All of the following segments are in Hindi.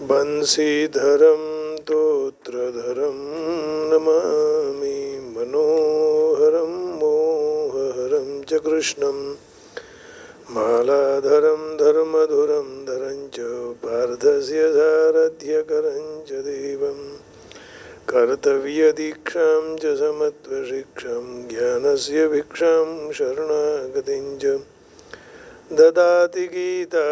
बंशीधरं तोत्रधरं नमामि मनोहरं मोहहरं च कृष्णं मालाधरं धर्मधुरं धरं च पार्थस्य सारथ्यकरं च देवं कर्तव्यदीक्षां च समत्वशिक्षां ज्ञानस्य भिक्षां शरणागतिं च ददाति गीता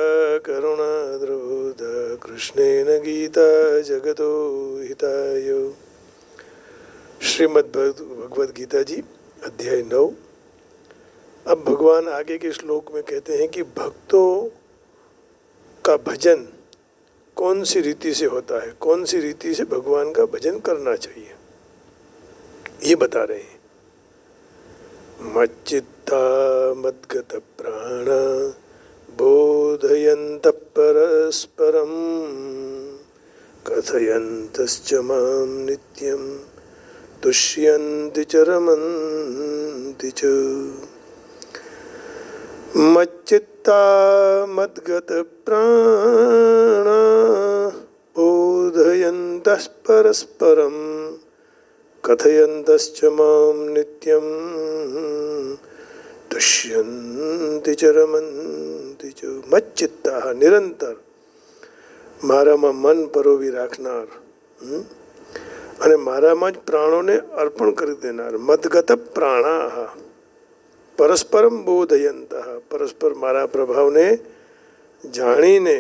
करुणाद्रभूत कृष्णेन गीता जगतो हिताय। श्रीमद् भगवद गीता जी अध्याय 9। अब भगवान आगे के श्लोक में कहते हैं कि भक्तों का भजन कौन सी रीति से होता है, कौन सी रीति से भगवान का भजन करना चाहिए, ये बता रहे हैं। मच्चित्ता मद्गत प्राण बोधयन्तः परस्परं कथयन्तश्च मां नित्यं तुष्यन्ति च रमन्ति च। मच्चित्ता मद्गत प्राण बोधयन्तः परस्परं कथयन्तश्च मां नित्यं तुष्यन्ति च रमन्ति च। मच्चित्ता निरंतर મારામાં મન પરોવી રાખનાર અને મારામાં જ પ્રાણોને અર્પણ કરી દેનાર. મદગત પ્રાણાહ પરસ્પરમ બોધયંતઃ પરસ્પર મારા પ્રભાવને જાણીને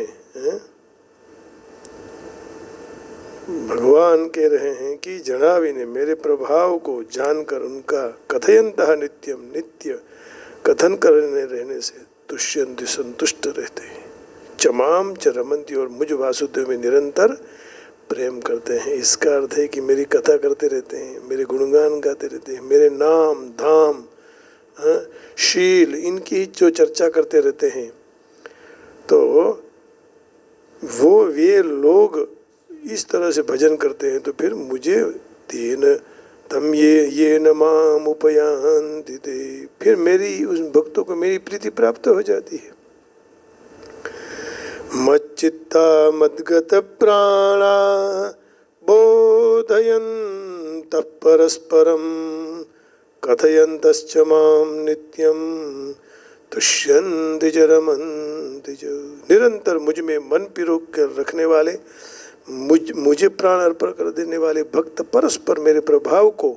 भगवान कह रहे हैं कि जनाविने मेरे प्रभाव को जानकर उनका कथयंतः नित्यम नित्य कथन करने रहने से तुष्यंति संतुष्ट रहते हैं, चमाम च रमंती और मुझ वासुदेव में निरंतर प्रेम करते हैं। इसका अर्थ है कि मेरी कथा करते रहते हैं, मेरे गुणगान गाते रहते हैं, मेरे नाम धाम शील इनकी जो चर्चा करते रहते हैं। तो वो वे लोग इस तरह से भजन करते हैं तो फिर मुझे तेन तम ये न माम उपयान्ति ते, फिर मेरी उस भक्तों को मेरी प्रीति प्राप्त हो जाती है। मच्चित्ता मद्गत प्राणा बोधयन्तः परस्परं कथयन्तश्च मां नित्यं तुष्यन्ति च रमन्ति च। निरंतर मुझ में मन पिरोग कर रखने वाले, मुझे प्राण अर्पण कर देने वाले भक्त परस्पर मेरे प्रभाव को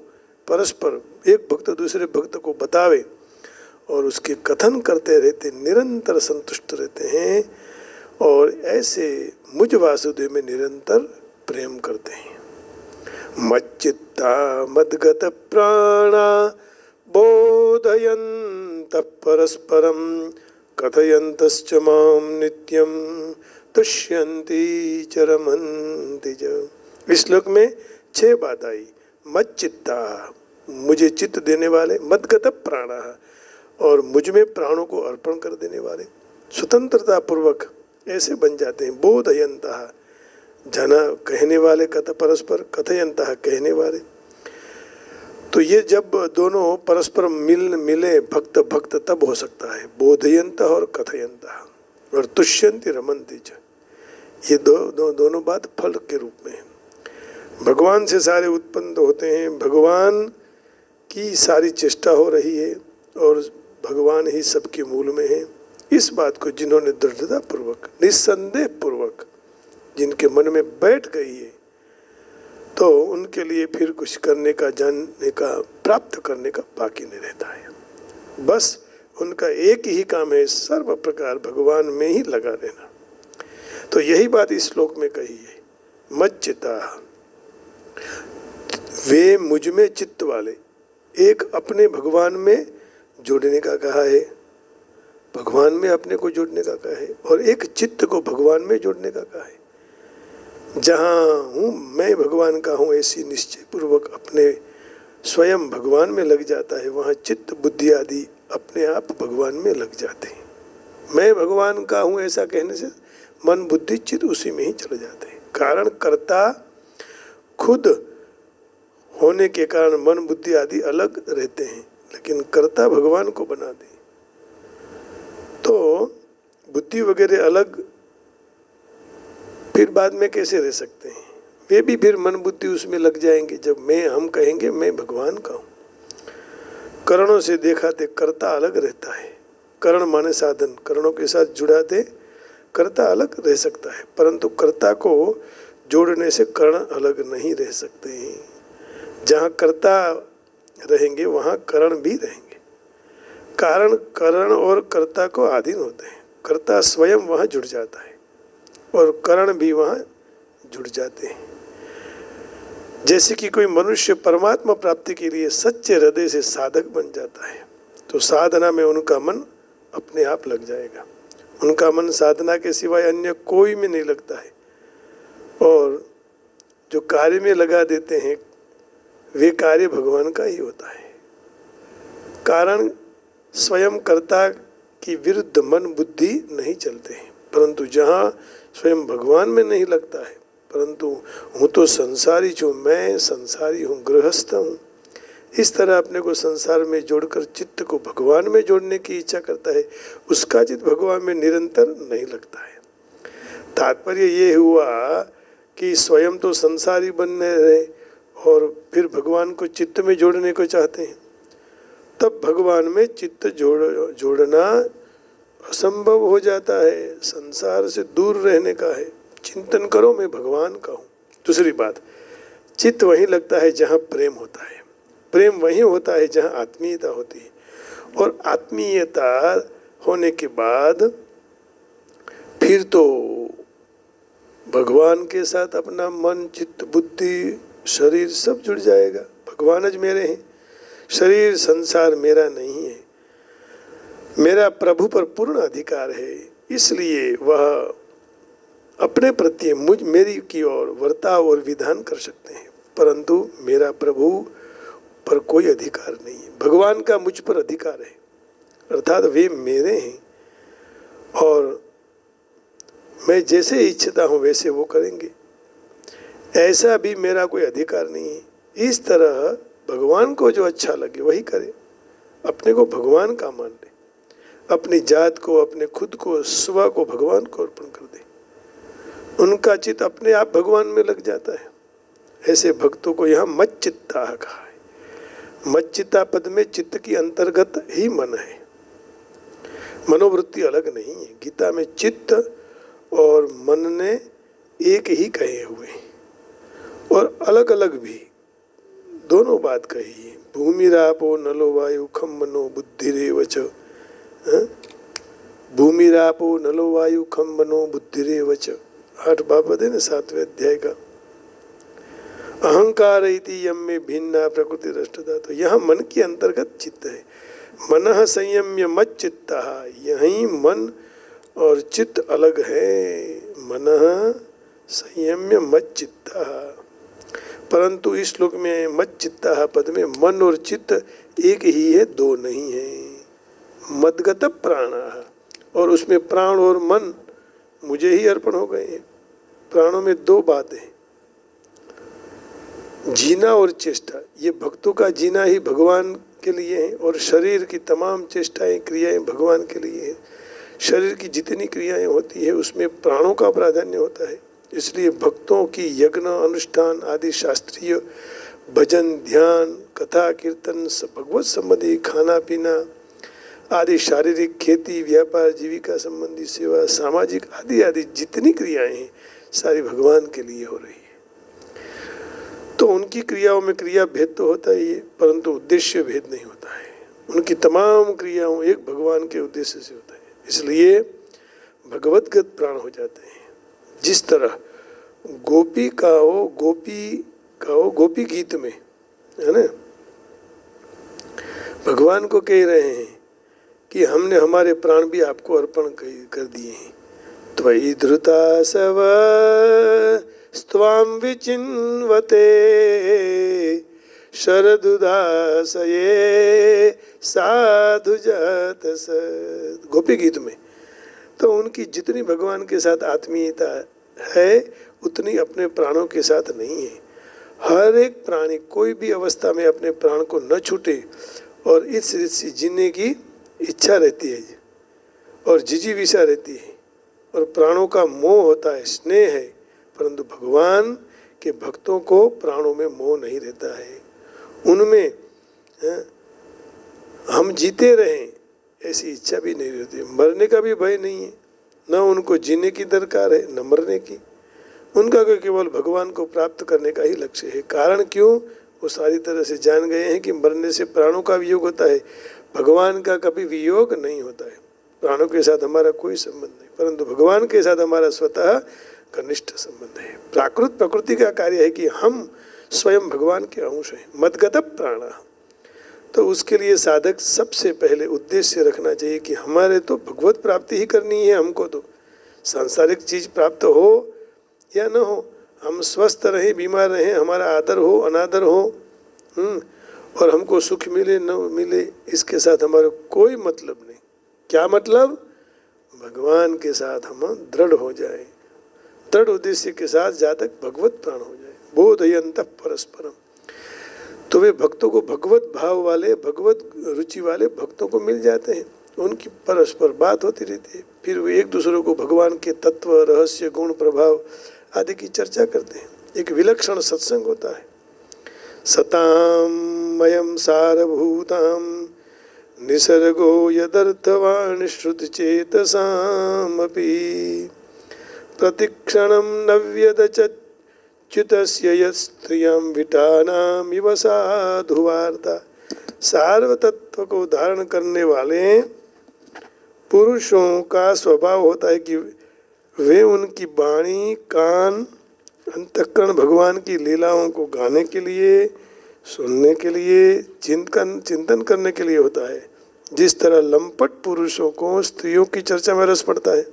परस्पर एक भक्त दूसरे भक्त को बतावे और उसके कथन करते रहते, निरंतर संतुष्ट रहते हैं और ऐसे मुझ वासुदेव में निरंतर प्रेम करते हैं। मच्चित्ता मद्गत प्राणा बोधयन्तः परस्परं कथयन्तश्च मां नित्यं तुष्यन्ति च रमन्ति च। इस श्लोक में 6 बात आई। मच्चित्ता मुझे चित्त देने वाले, मद्गत प्राणा और मुझ में प्राणों को अर्पण कर देने वाले, स्वतंत्रता पूर्वक ऐसे बन जाते हैं। बोधयन्तः जना कहने वाले, कथ परस्पर कथयन्तः कहने वाले। तो ये जब दोनों परस्पर मिले भक्त भक्त तब हो सकता है, बोधयन्तः और कथयन्तः। और तुष्यन्ति रमन्ति च, ये दोनों बात फल के रूप में है। भगवान से सारे उत्पन्न होते हैं, भगवान की सारी चेष्टा हो रही है और भगवान ही सबके मूल में है। इस बात को जिन्होंने दृढ़ता पूर्वक निस्संदेह पूर्वक जिनके मन में बैठ गई है तो उनके लिए फिर कुछ करने का, जानने का, प्राप्त करने का बाकी नहीं रहता है। बस उनका एक ही काम है, सर्व प्रकार भगवान में ही लगा रहना। तो यही बात इस श्लोक में कही है। मच्चित्ता वे मुझ में चित्त वाले, एक अपने भगवान में जोड़ने का कहा है, भगवान में अपने को जोड़ने का कहा है, और एक चित्त को भगवान में जोड़ने का कहा है। जहाँ हूँ मैं भगवान का हूँ ऐसी निश्चय पूर्वक अपने स्वयं भगवान में लग जाता है, वहाँ चित्त बुद्धि आदि अपने आप भगवान में लग जाते हैं। मैं भगवान का हूँ ऐसा कहने से मन बुद्धि चित्त उसी में ही चले जाते हैं। कारण कर्ता खुद होने के कारण मन बुद्धि आदि अलग रहते हैं, लेकिन कर्ता भगवान को बना दे तो बुद्धि वगैरह अलग फिर बाद में कैसे रह सकते हैं? वे भी फिर मन बुद्धि उसमें लग जाएंगे। जब हम कहेंगे मैं भगवान का हूँ। करणों से देखाते कर्ता अलग रहता है। करण माने साधन, करणों के साथ जुड़ाते कर्ता अलग रह सकता है, परंतु कर्ता को जोड़ने से कर्ण अलग नहीं रह सकते हैं। जहाँ कर्ता रहेंगे वहाँ करण भी रहेंगे। कारण करण और कर्ता को अधीन होते हैं। कर्ता स्वयं वहाँ जुड़ जाता है और करण भी वहाँ जुड़ जाते हैं। जैसे कि कोई मनुष्य परमात्मा प्राप्ति के लिए सच्चे हृदय से साधक बन जाता है, तो साधना में उनका मन अपने आप लग जाएगा। उनका मन साधना के सिवाय अन्य कोई में नहीं लगता है। और जो कार्य में लगा देते हैं वे कार्य भगवान का ही होता है। कारण स्वयं कर्ता की विरुद्ध मन बुद्धि नहीं चलते हैं, परंतु जहाँ स्वयं भगवान में नहीं लगता है, परंतु हूँ तो संसारी जो मैं संसारी हूँ, गृहस्थ हूँ, इस तरह अपने को संसार में जोड़कर चित्त को भगवान में जोड़ने की इच्छा करता है, उसका चित्त भगवान में निरंतर नहीं लगता है। तात्पर्य ये हुआ कि स्वयं तो संसारी बनने रहे और फिर भगवान को चित्त में जोड़ने को चाहते हैं, तब भगवान में चित्त जोड़ना असंभव हो जाता है। संसार से दूर रहने का है। चिंतन करो मैं भगवान का हूँ। दूसरी बात, चित्त वहीं लगता है जहाँ प्रेम होता है। प्रेम वहीं होता है जहाँ आत्मीयता होती है, और आत्मीयता होने के बाद फिर तो भगवान के साथ अपना मन चित्त बुद्धि शरीर सब जुड़ जाएगा। भगवान ज मेरे हैं, शरीर संसार मेरा नहीं है। मेरा प्रभु पर पूर्ण अधिकार है, इसलिए वह अपने प्रति मेरी की ओर वर्ताव और विधान कर सकते हैं, परंतु मेरा प्रभु पर कोई अधिकार नहीं है। भगवान का मुझ पर अधिकार है, अर्थात वे मेरे हैं और मैं जैसे इच्छता हूँ वैसे वो करेंगे। ऐसा भी मेरा कोई अधिकार नहीं है। इस तरह भगवान को जो अच्छा लगे वही करे। अपने को भगवान का मान ले, अपनी जात को, अपने खुद को, स्व को भगवान को अर्पण कर दे। उनका चित्त अपने आप भगवान में लग जाता है। ऐसे भक्तों को यहाँ मच्चित्ता कहा है। मच्चित्ता पद में चित्त की अंतर्गत ही मन है, मनोवृत्ति अलग नहीं है। गीता में चित्त और मन ने एक ही कहे हुए और अलग अलग भी दोनों बात कही है। भूमिरापो नलो वायु खम मनो बुद्धिरेव च। भूमिरापो नलो वायु खम मनो बुद्धिरेव च, 8 बाबत है ना 7वें अध्याय का। अहंकार इति यम में भिन्ना प्रकृति रष्टता, तो यहाँ मन के अंतर्गत चित्त है। मनः संयम्य मत चित्ता, यही मन और चित्त अलग है। मनः संयम्य मत चित्ता, परंतु इस श्लोक में मत चित्ता पद में मन और चित्त एक ही है, दो नहीं है। मदगत प्राण, और उसमें प्राण और मन मुझे ही अर्पण हो गए हैं। प्राणों में 2 बातें, जीना और चेष्टा। ये भक्तों का जीना ही भगवान के लिए है और शरीर की तमाम चेष्टाएं क्रियाएं भगवान के लिए है। शरीर की जितनी क्रियाएं होती है उसमें प्राणों का प्राधान्य होता है। इसलिए भक्तों की यज्ञ अनुष्ठान आदि शास्त्रीय भजन ध्यान कथा कीर्तन भगवत संबंधी खाना पीना आदि शारीरिक खेती व्यापार जीविका संबंधी सेवा सामाजिक आदि आदि जितनी क्रियाएं हैं सारी भगवान के लिए हो रही है। तो उनकी क्रियाओं में क्रिया भेद तो होता ही है, परंतु उद्देश्य भेद नहीं होता है। उनकी तमाम क्रियाओं एक भगवान के उद्देश्य से होता है, इसलिए भगवतगत प्राण हो जाते हैं। जिस तरह गोपी गीत में है ना, भगवान को कह रहे हैं कि हमने हमारे प्राण भी आपको अर्पण कर दिए हैं। त्वयि धृता सव स्वाम विचिन्वते शरदुदासये साधु जात सद। गोपी गीत में तो उनकी जितनी भगवान के साथ आत्मीयता है उतनी अपने प्राणों के साथ नहीं है। हर एक प्राणी कोई भी अवस्था में अपने प्राण को न छूटे और इस रीति जीने की इच्छा रहती है और जिजीविषा रहती है और प्राणों का मोह होता है, स्नेह है, परंतु भगवान के भक्तों को प्राणों में मोह नहीं रहता है, उनमें हम जीते रहें ऐसी इच्छा भी नहीं रहती, मरने का भी भय नहीं है, न उनको जीने की दरकार है न मरने की, उनका केवल भगवान को प्राप्त करने का ही लक्ष्य है। कारण क्यों? वो सारी तरह से जान गए हैं कि मरने से प्राणों का वियोग होता है, भगवान का कभी वियोग नहीं होता है। प्राणों के साथ हमारा कोई संबंध नहीं, परंतु भगवान के साथ हमारा स्वतः घनिष्ठ संबंध है। प्राकृत प्रकृति का कार्य है कि हम स्वयं भगवान के अंश हैं, मदगत प्राण। तो उसके लिए साधक सबसे पहले उद्देश्य रखना चाहिए कि हमारे तो भगवत प्राप्ति ही करनी है, हमको तो सांसारिक चीज प्राप्त हो या न हो, हम स्वस्थ रहें बीमार रहें, हमारा आदर हो अनादर हो, और हमको सुख मिले न मिले, इसके साथ हमारा कोई मतलब नहीं। क्या मतलब? भगवान के साथ हम दृढ़ हो जाए, दृढ़ उद्देश्य के साथ जातक भगवत प्राण हो जाए। बोधयंत परस्परम, तो वे भक्तों को भगवत भाव वाले भगवत रुचि वाले भक्तों को मिल जाते हैं, उनकी परस्पर बात होती रहती है, फिर वे एक दूसरे को भगवान के तत्व रहस्य गुण प्रभाव आदि की चर्चा करते हैं। एक विलक्षण सत्संग होता है। सताम मयम सारभूताम निसर्गो यदर्थवान् श्रुति चेतसामपि प्रतिक्षणं नव्यदच्युतस्य यस्त्रियं विटानाम इव साधुवार्ता। सार्वतत्व को धारण करने वाले पुरुषों का स्वभाव होता है कि वे उनकी वाणी कान अंतःकरण भगवान की लीलाओं को गाने के लिए, सुनने के लिए, चिंतन करने के लिए होता है। जिस तरह लंपट पुरुषों को स्त्रियों की चर्चा में रस पड़ता है,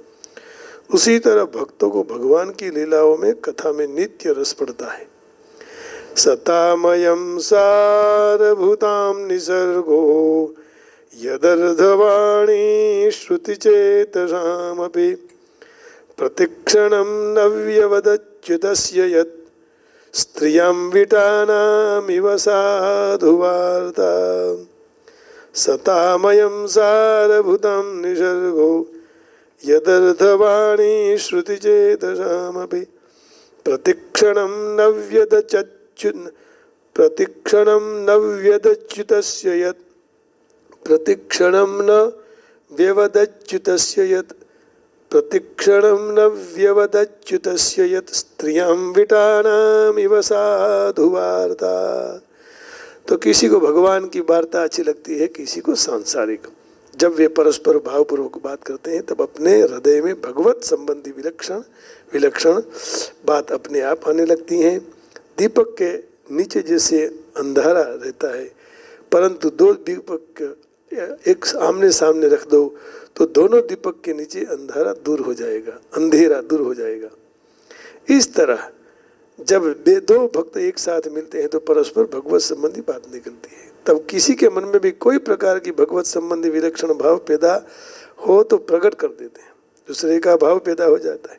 उसी तरह भक्तों को भगवान की लीलाओं में कथा में नित्य रस पड़ता है। सतामयम सारभूताम निसर्गो यदर्धवाणी श्रुति चेतसामपि प्रतिक्षणं नव्यवदच्युतस्य यत् स्त्रियं विटानामिव साधुवार्ता। सतामयं सारभूतं निसर्गो यदर्थवाणी श्रुति चेतसामपि प्रतिक्षणं नव्यवदच्युतस्य यत् प्रतिक्षणं न व्यवदच्युतस्य यत् प्रतिक्षणं नव्यवदच्युतस्य यत् स्त्रियां विटानामिव साधुवार्ता। तो किसी को भगवान की वार्ता अच्छी लगती है, किसी को सांसारिक। जब वे परस्पर भावपूर्वक बात करते हैं तब अपने हृदय में भगवत संबंधी विलक्षण बात अपने आप आने लगती हैं। दीपक के नीचे जैसे अंधारा रहता है, परंतु दो दीपक एक आमने सामने रख दो तो दोनों दीपक के नीचे अंधेरा दूर हो जाएगा। इस तरह जब वे दो भक्त एक साथ मिलते हैं तो परस्पर भगवत संबंधी बात निकलती है। तब किसी के मन में भी कोई प्रकार की भगवत संबंधी विलक्षण भाव पैदा हो तो प्रकट कर देते हैं, दूसरे का भाव पैदा हो जाता है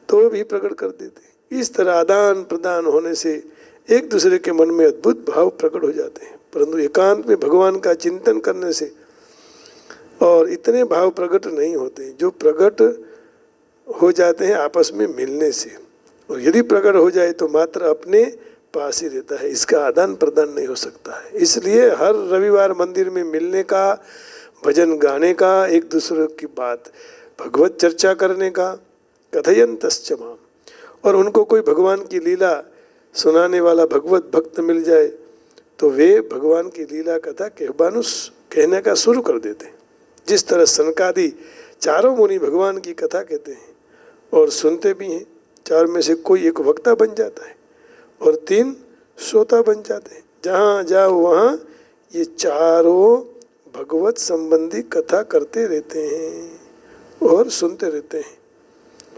तो भी प्रकट कर देते हैं। इस तरह आदान प्रदान होने से एक दूसरे के मन में अद्भुत भाव प्रकट हो जाते हैं। परंतु एकांत में भगवान का चिंतन करने से और इतने भाव प्रकट नहीं होते, जो प्रकट हो जाते हैं आपस में मिलने से, और यदि प्रकट हो जाए तो मात्र अपने पास ही रहता है, इसका आदान प्रदान नहीं हो सकता है। इसलिए हर रविवार मंदिर में मिलने का, भजन गाने का, एक दूसरे की बात भगवत चर्चा करने का, कथयन्तश्च माम, और उनको कोई भगवान की लीला सुनाने वाला भगवत भक्त मिल जाए तो वे भगवान की लीला कथा कहने का शुरू कर देते हैं। जिस तरह सनकादि चारों मुनि भगवान की कथा कहते हैं और सुनते भी हैं, चार में से कोई एक वक्ता बन जाता है और 3 श्रोता बन जाते हैं। जहाँ जाओ वहाँ ये चारों भगवत संबंधी कथा करते रहते हैं और सुनते रहते हैं।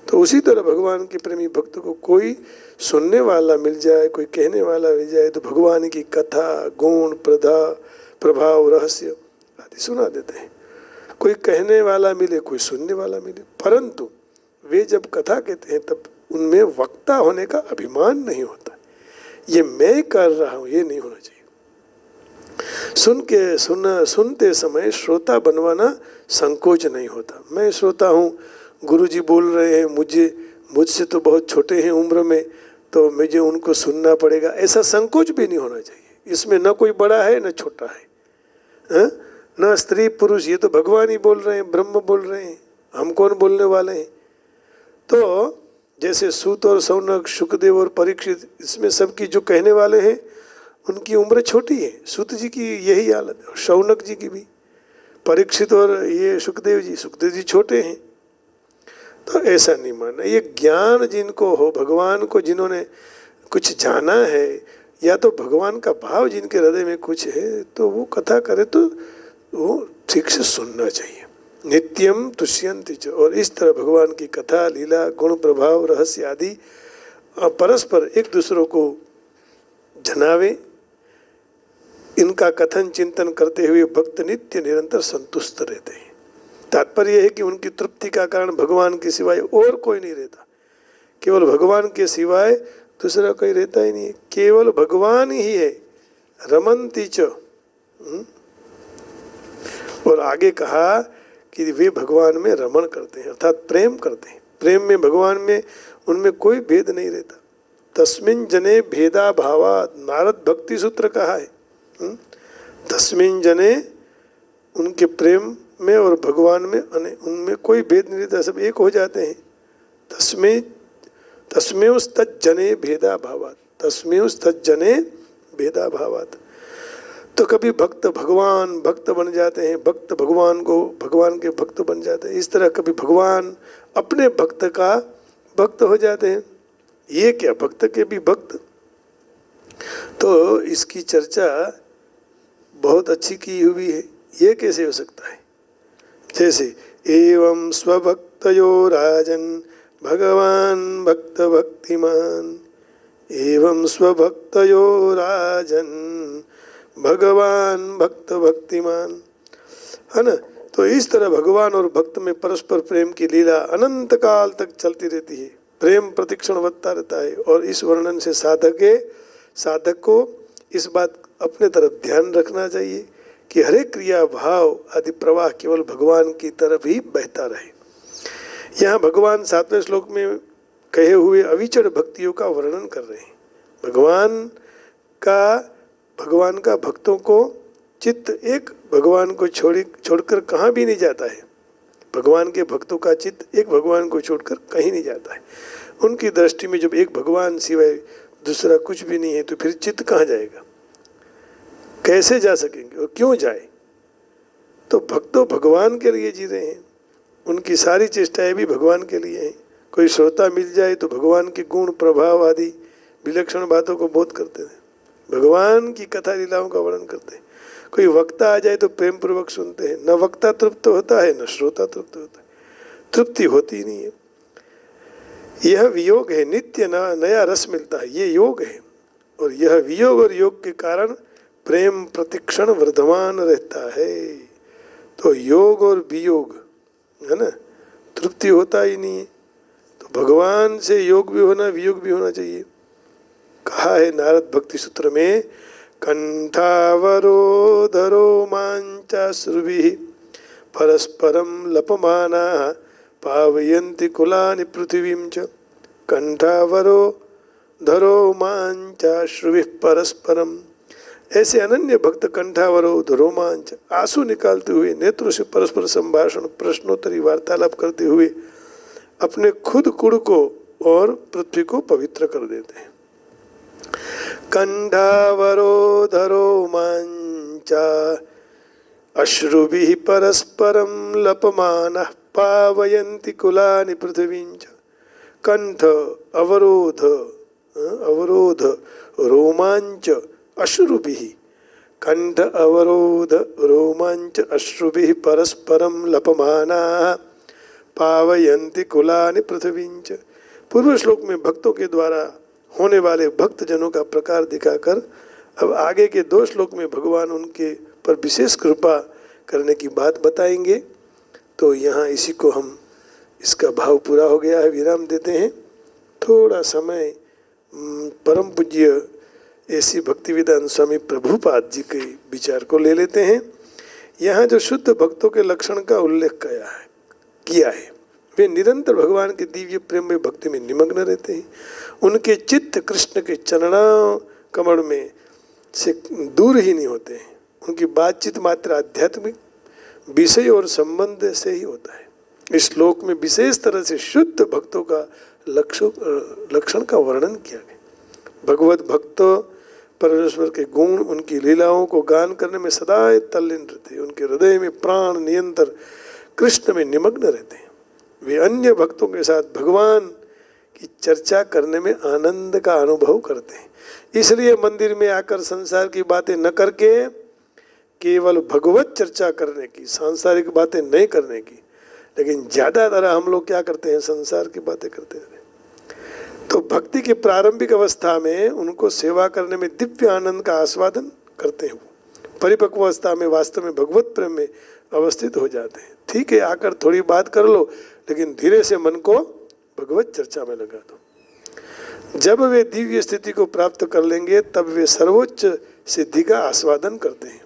तो उसी तरह भगवान के प्रेमी भक्त को कोई सुनने वाला मिल जाए, कोई कहने वाला मिल जाए तो भगवान की कथा, गुण, प्रभाव, रहस्य आदि सुना देते हैं। कोई कहने वाला मिले, कोई सुनने वाला मिले, परंतु वे जब कथा कहते हैं तब उनमें वक्ता होने का अभिमान नहीं होता। ये मैं कर रहा हूँ, ये नहीं होना चाहिए। सुनते समय श्रोता बनवाना संकोच नहीं होता। मैं श्रोता हूँ, गुरुजी बोल रहे हैं, मुझसे तो बहुत छोटे हैं उम्र में, तो मुझे उनको सुनना पड़ेगा, ऐसा संकोच भी नहीं होना चाहिए। इसमें न कोई बड़ा है न छोटा है, हाँ? न स्त्री पुरुष, ये तो भगवान ही बोल रहे हैं, ब्रह्म बोल रहे हैं, हम कौन बोलने वाले हैं। तो जैसे सूत और सौनक, शुकदेव और परीक्षित, इसमें सबकी जो कहने वाले हैं उनकी उम्र छोटी है। सूत जी की यही हालत है, और शौनक जी की भी, परीक्षित और ये सुखदेव जी छोटे हैं। तो ऐसा नहीं मानना। ये ज्ञान जिनको हो, भगवान को जिन्होंने कुछ जाना है, या तो भगवान का भाव जिनके हृदय में कुछ है, तो वो कथा करे तो वो ठीक से सुनना चाहिए। नित्यम तुष्यन्ति च, और इस तरह भगवान की कथा, लीला, गुण प्रभाव, रहस्य आदि परस्पर एक दूसरों को जनावे। इनका कथन चिंतन करते हुए भक्त नित्य निरंतर संतुष्ट रहते हैं। तात्पर्य है कि उनकी तृप्ति का कारण भगवान के सिवाय और कोई नहीं रहता। केवल भगवान के सिवाय दूसरा कोई रहता ही नहीं है, केवल भगवान ही है। रमन्ति च, और आगे कहा कि वे भगवान में रमण करते हैं, अर्थात प्रेम करते हैं। प्रेम में, भगवान में, उनमें कोई भेद नहीं रहता। तस्मिन् जने भेदा भावा, नारद भक्ति सूत्र कहा है। तस्मिन् जने, उनके प्रेम में और भगवान में, उनमें कोई भेद नहीं रहता, सब एक हो जाते हैं। तस्मेस्तज्जने भेदा भावात्, तस्मेस्तज्जने भेदा भावात्। तो कभी भक्त भगवान भक्त बन जाते हैं, भक्त भगवान को, भगवान के भक्त बन जाते हैं। इस तरह कभी भगवान अपने भक्त का भक्त हो जाते हैं। ये क्या, भक्त के भी भक्त। तो इसकी चर्चा बहुत अच्छी की हुई है। ये कैसे हो सकता है? जैसे एवं स्वभक्तयो राजन भगवान भक्त भक्तिमान, एवं स्वभक्तयो राजन भगवान भक्त भक्तिमान, है ना। तो इस तरह भगवान और भक्त में परस्पर प्रेम की लीला अनंत काल तक चलती रहती है। प्रेम प्रतिक्षण बढ़ता रहता है। और इस वर्णन से साधक को इस बात अपने तरफ ध्यान रखना चाहिए कि हर एक क्रिया, भाव आदि प्रवाह केवल भगवान की तरफ ही बहता रहे। यहाँ भगवान 7वें श्लोक में कहे हुए अविचल भक्तियों का वर्णन कर रहे हैं। भगवान का भक्तों को चित्त एक भगवान को छोड़कर कहाँ भी नहीं जाता है। भगवान के भक्तों का चित्त एक भगवान को छोड़कर कहीं नहीं जाता है। उनकी दृष्टि में जब एक भगवान सिवाय दूसरा कुछ भी नहीं है, तो फिर चित्त कहाँ जाएगा, कैसे जा सकेंगे और क्यों जाए। तो भक्तों भगवान के लिए जी रहे हैं, उनकी सारी चेष्टाएं भी भगवान के लिए हैं। कोई श्रोता मिल जाए तो भगवान के गुण प्रभाव आदि विलक्षण बातों को बोध करते हैं, भगवान की कथा लीलाओं का वर्णन करते हैं। कोई वक्ता आ जाए तो प्रेम पूर्वक सुनते हैं। न वक्ता तृप्त होता है, न श्रोता तृप्त होता है, तृप्ति होती नहीं है। यह वियोग है, नित्य नया रस मिलता है, ये योग है। और यह वियोग और योग के कारण प्रेम प्रतिक्षण वर्धमान रहता है। तो योग और वियोग, है ना, तृप्ति होता ही नहीं है। तो भगवान से योग भी होना, वियोग भी होना चाहिए। कहा है नारद भक्ति सूत्र में, कंठावरोधरो मांचाश्रुभिः परस्परम लपमानाः पावयन्ति कुलानि पृथिवीं च। कंठावरोधरो मांचाश्रुभिः परस्परम, ऐसे अनन्य भक्त कंठावरोध रोमांच, आंसू निकालते हुए, नेत्रों से परस्पर संभाषण, प्रश्नोत्तरी वार्तालाप करते हुए अपने खुद कुड़ को और पृथ्वी को पवित्र कर देते हैं। कंठावरोधरो मांचा अश्रुभिः परस्परम लपमानः पावयन्ति कुलानि पृथिवीं च। कंठ अवरोध रोमांच अश्रुभिः, कंठ अवरोध रोमांच अश्रुभिः परस्परम लपमानाः पावयन्ति कुलानि पृथिवीं च। पूर्व श्लोक में भक्तों के द्वारा होने वाले भक्त जनों का प्रकार दिखाकर अब आगे के 2 श्लोक में भगवान उनके पर विशेष कृपा करने की बात बताएंगे। तो यहाँ इसी को हम, इसका भाव पूरा हो गया है, विराम देते हैं। थोड़ा समय परम पूज्य ऐसी भक्तिवेदांत स्वामी प्रभुपाद जी के विचार को ले लेते हैं। यहाँ जो शुद्ध भक्तों के लक्षण का उल्लेख किया है वे निरंतर भगवान के दिव्य प्रेम में भक्ति में निमग्न रहते हैं। उनके चित्त कृष्ण के चरणों कमल में से दूर ही नहीं होते हैं। उनकी बातचीत मात्र आध्यात्मिक विषय और संबंध से ही होता है। इस श्लोक में विशेष तरह से शुद्ध भक्तों का लक्षण का वर्णन किया गया। भगवत भक्त परमेश्वर के गुण, उनकी लीलाओं को गान करने में सदा तल्लीन रहते हैं। उनके हृदय में प्राण नियंतर कृष्ण में निमग्न रहते हैं। वे अन्य भक्तों के साथ भगवान की चर्चा करने में आनंद का अनुभव करते हैं। इसलिए मंदिर में आकर संसार की बातें न करके केवल भगवत चर्चा करने की, सांसारिक बातें नहीं करने की, लेकिन ज़्यादातर हम लोग क्या करते हैं, संसार की बातें करते हैं। तो भक्ति की प्रारंभिक अवस्था में उनको सेवा करने में दिव्य आनंद का आस्वादन करते हैं। परिपक्व अवस्था में वास्तव में भगवत प्रेम में अवस्थित हो जाते हैं। ठीक है, आकर थोड़ी बात कर लो, लेकिन धीरे से मन को भगवत चर्चा में लगा दो। जब वे दिव्य स्थिति को प्राप्त कर लेंगे तब वे सर्वोच्च सिद्धि का आस्वादन करते हैं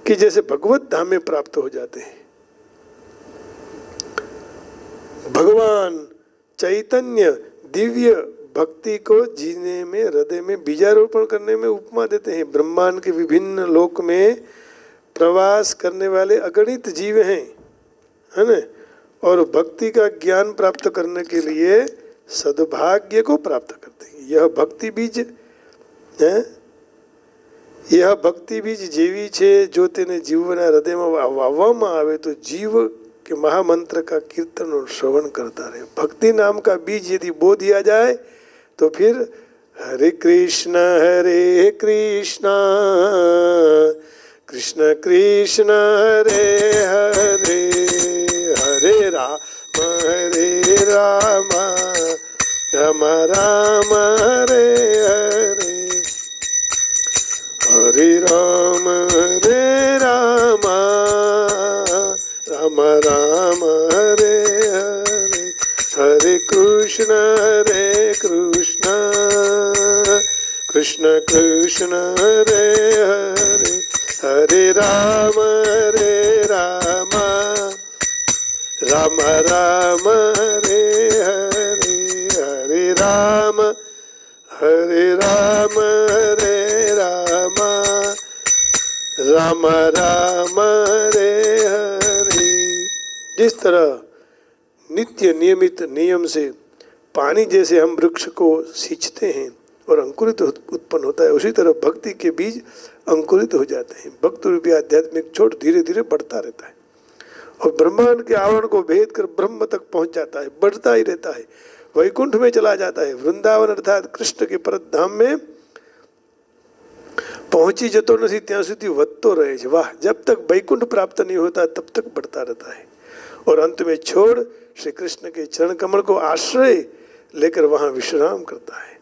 कि जैसे भगवत धाम में प्राप्त हो जाते हैं। भगवान चैतन्य दिव्य भक्ति को जीने में, हृदय में बीजारोपण करने में उपमा देते हैं। ब्रह्मांड के विभिन्न लोक में प्रवास करने वाले अगणित जीव हैं, है ना, और भक्ति का ज्ञान प्राप्त करने के लिए सद्भाग्य को प्राप्त करते हैं। यह भक्ति बीज है, यह भक्ति बीज जेवी छे जो तेने जीवना हृदय में वावવામાં આવે तो जीव के महामंत्र का कीर्तन और श्रवण करता रहे। भक्ति नाम का बीज यदि बो दिया जाए तो फिर हरे कृष्ण कृष्ण कृष्ण हरे हरे, हरे राम राम राम हरे हरे, हरे राम राम राम हरे हरे, हरे कृष्ण कृष्ण कृष्ण हरे हरे, हरे राम राम राम हरे हरे, हरे राम हरे राम राम राम हरे हरे। जिस तरह नित्य नियमित नियम से पानी जैसे हम वृक्ष को सींचते हैं और अंकुरित उत्पन्न होता है, उसी तरह भक्ति के बीज अंकुरित हो जाते हैं। भक्त रूपी आध्यात्मिक छोट धीरे धीरे बढ़ता रहता है और ब्रह्मांड के आवरण को भेद कर ब्रह्म तक पहुंच जाता है, बढ़ता ही रहता है, वैकुंठ में चला जाता है। वृंदावन अर्थात कृष्ण के परत धाम में पहुंची जतो नहीं ત્યાં સુધી વધતો રહે છે। वाह, जब तक वैकुंठ प्राप्त नहीं होता तब तक बढ़ता रहता है और अंत में छोड़ श्री कृष्ण के चरण कमल को आश्रय लेकर वहां विश्राम करता है।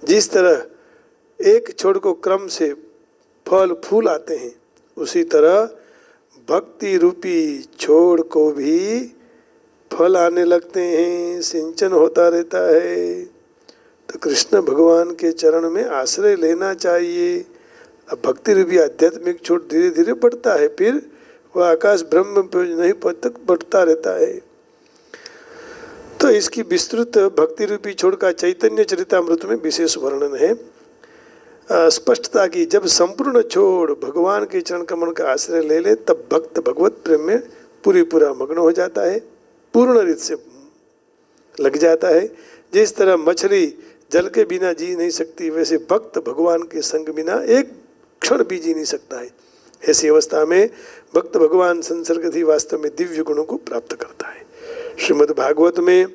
जिस तरह एक छोड़ को क्रम से फल फूल आते हैं, उसी तरह भक्ति रूपी छोड़ को भी फल आने लगते हैं, सिंचन होता रहता है। तो कृष्ण भगवान के चरण में आश्रय लेना चाहिए। अब भक्ति रूपी आध्यात्मिक छोड़ धीरे धीरे बढ़ता है, फिर वह आकाश ब्रह्म नहीं पद तक बढ़ता रहता है। तो इसकी विस्तृत भक्ति रूपी छोड़ का चैतन्य चरितामृत में विशेष वर्णन है। स्पष्टता की जब संपूर्ण छोड़ भगवान के चरण कमल का आश्रय ले ले तब भक्त भगवत प्रेम में पूरा मग्न हो जाता है, पूर्ण रीत से लग जाता है। जिस तरह मछली जल के बिना जी नहीं सकती, वैसे भक्त भगवान के संग बिना एक क्षण भी जी नहीं सकता है। ऐसी अवस्था में भक्त भगवान संसर्ग ही वास्तव में दिव्य गुणों को प्राप्त करता है। श्रीमद् भागवत में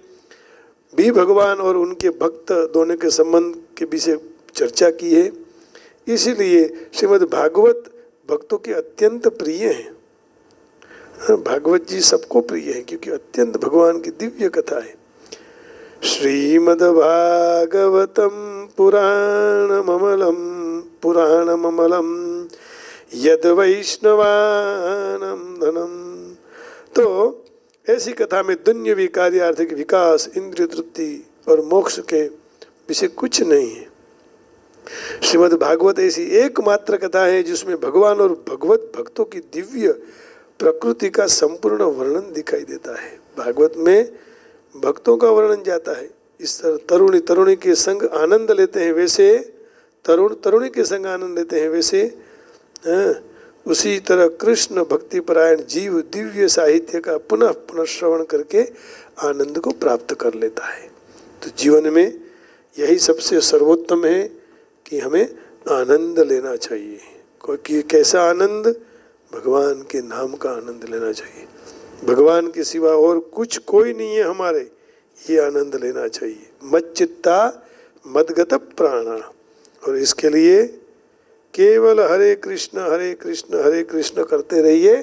भी भगवान और उनके भक्त दोनों के संबंध के विषय चर्चा की है। इसीलिए श्रीमद् भागवत भक्तों के अत्यंत प्रिय हैं। भागवत जी सबको प्रिय है क्योंकि अत्यंत भगवान की दिव्य कथा है। श्रीमद् भागवतम पुराणममलम यद वैष्णवानां धनम। तो ऐसी कथा में दुन्यवी कार्य आर्थिक विकास, इंद्रिय तृप्ति और मोक्ष के विषय कुछ नहीं है। श्रीमद् भागवत ऐसी एकमात्र कथा है जिसमें भगवान और भगवत भक्तों की दिव्य प्रकृति का संपूर्ण वर्णन दिखाई देता है। भागवत में भक्तों का वर्णन जाता है। इस तरह तरुणी तरुणी के संग आनंद लेते हैं, वैसे तरुण तरुणी के संग आनंद लेते हैं, वैसे उसी तरह कृष्ण भक्ति परायण जीव दिव्य साहित्य का पुनः पुनः श्रवण करके आनंद को प्राप्त कर लेता है। तो जीवन में यही सबसे सर्वोत्तम है कि हमें आनंद लेना चाहिए। कोई कैसा आनंद? भगवान के नाम का आनंद लेना चाहिए। भगवान के सिवा और कुछ कोई नहीं है हमारे, ये आनंद लेना चाहिए। मच्चित्ता मदगत प्राणा। और इसके लिए केवल हरे कृष्ण हरे कृष्ण करते रहिए,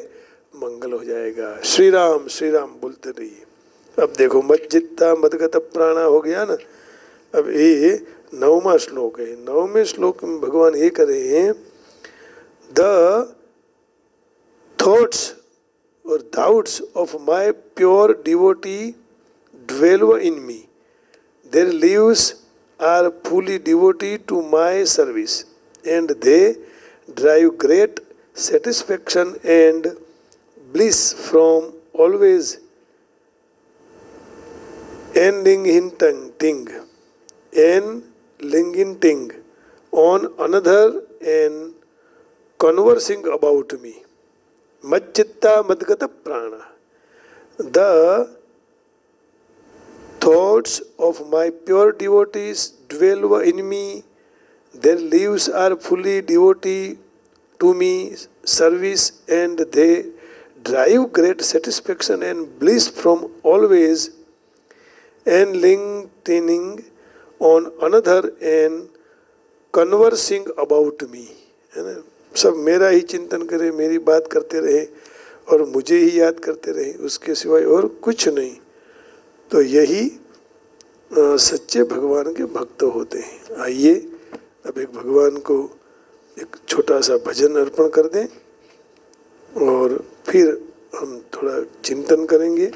मंगल हो जाएगा। श्री राम बोलते रहिए। अब देखो मज्जित्ता मदगत प्राणा हो गया ना। अब ये 9वां श्लोक है। 9वें श्लोक में भगवान ये कर रहे हैं, the thoughts or doubts of my pure devotee dwell in me. Their lives are fully devoted to my service, and they derive great satisfaction and bliss from always enlightening on another and conversing about me. मच्चित्ता मदगत प्राणा. The thoughts of my pure devotees dwell in me. Their lives are fully devoted to me service, and they derive great satisfaction and bliss from always enlightening on another and conversing about me. है ना? सब मेरा ही चिंतन करे, मेरी बात करते रहे और मुझे ही याद करते रहे, उसके सिवाय और कुछ नहीं। तो यही सच्चे भगवान के भक्त होते हैं। आइए अब एक भगवान को एक छोटा सा भजन अर्पण कर दें और फिर हम थोड़ा चिंतन करेंगे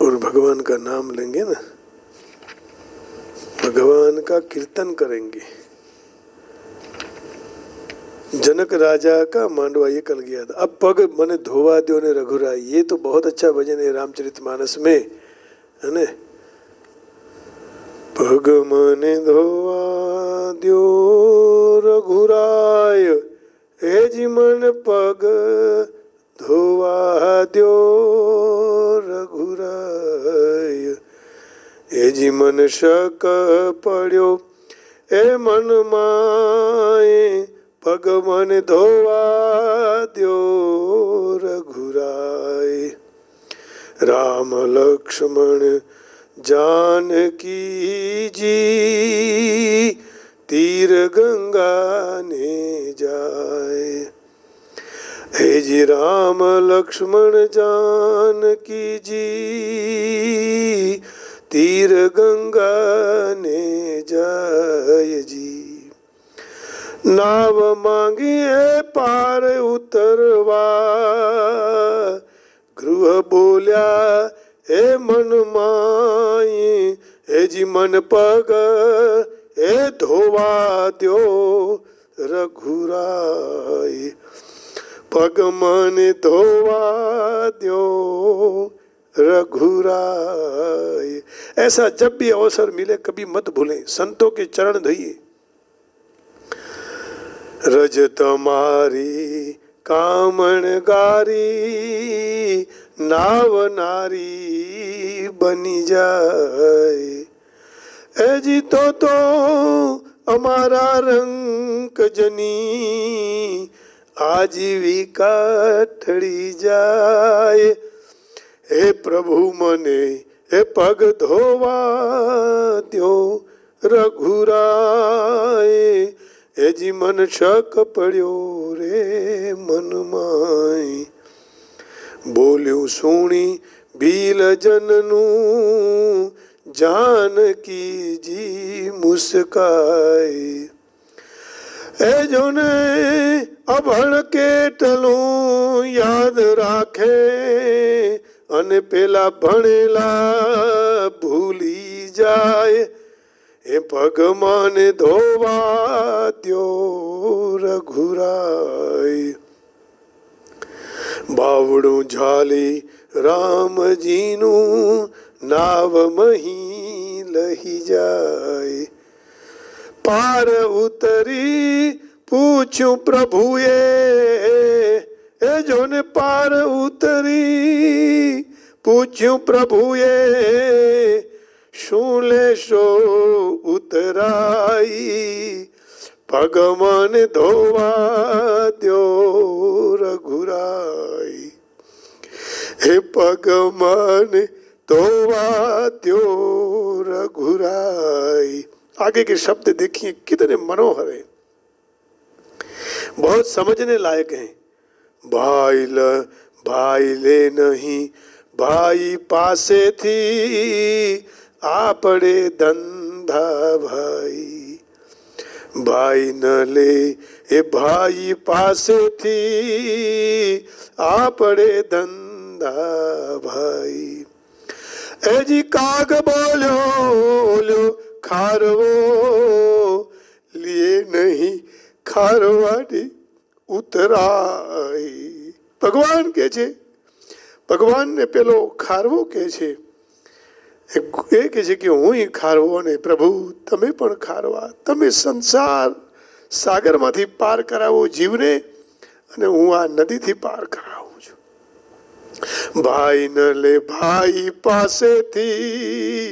और भगवान का नाम लेंगे ना, भगवान का कीर्तन करेंगे। जनक राजा का मांडवा ये कल गया था। अब पग मने धोवा द्यो ने रघुराई, ये तो बहुत अच्छा भजन है रामचरितमानस में, है ना। पग मने धोवा द्यो रघुराय, हे जी मन पग धोवा द्यो रघुराय, हे जी मन शक पड़्यो ए मन माए, पग मन धोवा द्यो रघुराय। राम लक्ष्मण जानकी जी तीर गंगा ने जाए, हे जी राम लक्ष्मण जानकी जी तीर गंगा ने जाय जी। नाव मांगिए पार उतरवा, गृह बोल्या ए मन माई, ए जी मन पग ए धोवा द्यो रघुराय, पग मन धोवा द्यो रघुराय। ऐसा जब भी अवसर मिले कभी मत भूलें, संतों के चरण धोइए। रज तुम्हारी कामण गारी, नाव नारी बनी जाए, ए जी तो हमारा रंग जनी आजीविका ठड़ी जाए। हे प्रभु मने हे पग धोवा द्यो रघुराय, हे जी मन शक पड़्यो रे मन माई। बोल्यो सुनी भील जननु, जानकी जी मुस्काए, ए जोने अभण के टलो याद राखे, अन पेला भणेला भूली जाए, એ પગમાને ધોવા દ્યો રઘુરાય. બાવડું ઝાલી રામજીનું નાવ મહી લહી જાય. પાર ઉતરી પૂછ્યું પ્રભુએ, એ જોને પાર ઉતરી પૂછ્યું પ્રભુએ, શું લેશો ઉતરાઈ. પગમને ધોવા દ્યો રઘુરાઈ. हे पगमन धोवा द्यो रघुराई. आगे के शब्द देखिए कितने मनोहर है, बहुत समझने लायक हैं. भाई ले नहीं भाई पासे थी आपड़े धंधा भाई. भाई न ले ए भाई पासे थी आपड़े धंधा भाई. एजी काग बोलो खारवो लिए नहीं ખારવાની ઉતરાઈ. ભગવાન કે છે, ભગવાનને પેલો ખારવો કે છે, એ કે છે કે હું ખારવો ને પ્રભુ તમે પણ ખારવા. તમે સંસાર સાગરમાંથી પાર કરાવો જીવને, અને હું આ નદીથી પાર કરાવું છું. ભાઈ ન લે ભાઈ પાસેથી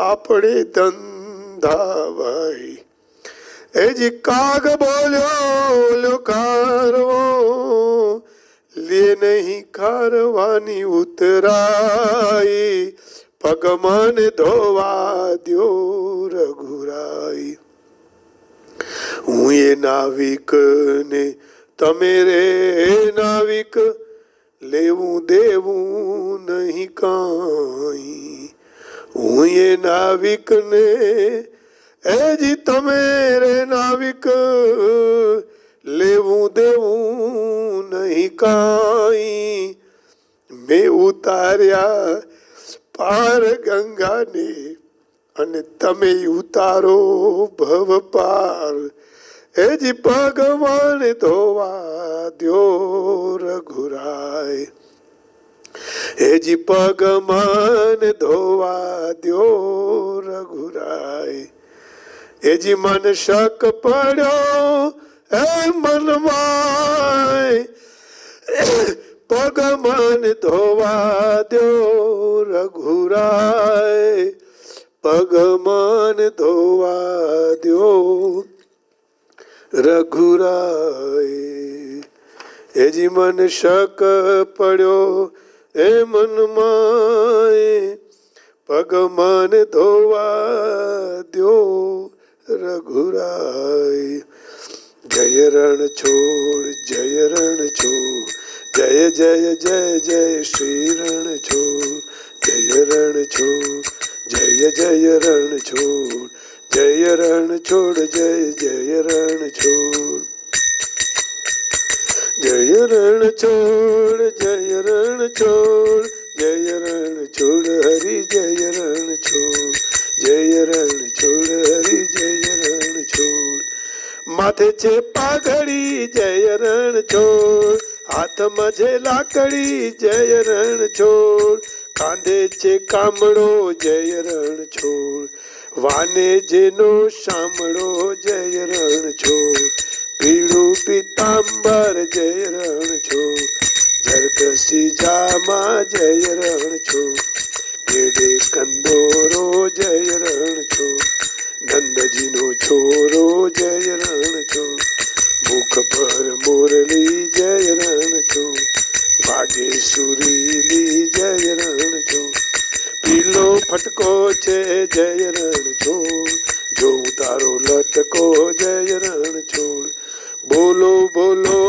આપણે ધંધા ભાઈ. એજી કાગ બોલ્યો ખારવો લે નહીં ખારવાની ઉતરાઈ. પગમને ધોવા દ્યો રઘુરાઈ. હું એ નાવિક ને તમે રે નાવિક, લેવું દેવું નહીં કાંઈ. હું એ નાવિક ને એજી તમે રે નાવિક, લેવું દેવું નહીં કાંઈ. મેં ઉતાર્યા પાર ગંગાને, અને તમે ઉતારો ભવ પાર. એજી ભગવાન ધોવા દ્યો રઘુરાય. એજી પગમાન ધોવા દ્યો રઘુરાય. એજી મન શક પડ્યો એ મનમાં, પગમાન ધોવા દ્યો રઘુરાય. પગમાન ધોવા દ્યો રઘુરાય. એજી મન શક પડ્યો એ મનમાં, પગમાન ધોવા દ્યો રઘુરાય. જય રણ છોડ જય રણ છોડ, જય જય જય જય શ્રી રણ છોડ. જય રણ છોડ જય જય રણ છોડ, જય રણ છોડ જય જય રણ છોડ. જય રણ છોડ જય રણ છોડ, જય રણ છોડ હરિ જય રણ છોડ. જય રણ છોડ હરિ જય રણ છોડ. માથે છે પાઘડી જય રણ છોડ, હાથમાં છે લાકડી જય રણ છોડ. કાંધે છે કામળો જય રણ છોડ, વાને જેનો શામળો જય રણ છોડ. પીળું પીતાંબર જય રણ છોડ, ઝરકસી જામા જય રણ છોડ. કેડે કંદોરો જય રણ છોડ, નંદજીનો છોરો જય રણ છોડ. મુખ પર મુરલી જય રણ છોડ, વાગે સુરીલી જય રણ છોડ. પીલો ફટકો છે જય રણ છોડ, જો તારો લટકો જય રણ છોડ. બોલો બોલો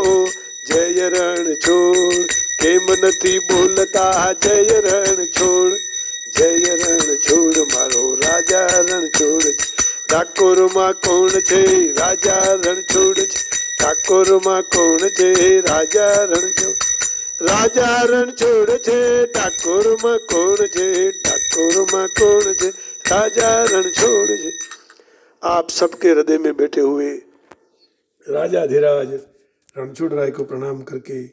જય રણ છોડ, કેમ નથી બોલતા જય રણ છોડ. જય રણ છોડ મારો રાજા રણ છોડ છે. ડાકોરમાં કોણ છે રાજા રણ છોડ છે. ડાકોરમાં કોણ છે રાજા રણ છોડ. રાજા રણ છોડ છે ડાકોરમાં કોણ છે. ડાકોરમાં કોણ છે રાજા રણ છોડ છે. आप सबके हृदय में बैठे हुए राजाधिराज रणछोड़ राय को प्रणाम करके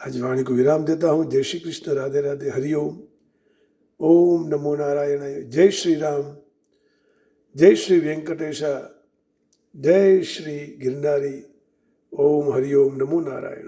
आज वाणी को विराम देता हूँ। जय श्री कृष्ण, राधे राधे, हरिओम, ओम नमो नारायणाय, जय श्री राम, जय श्री वेंकटेशा, जय श्री गिरनारी, ओम हरिओम नमो नारायण।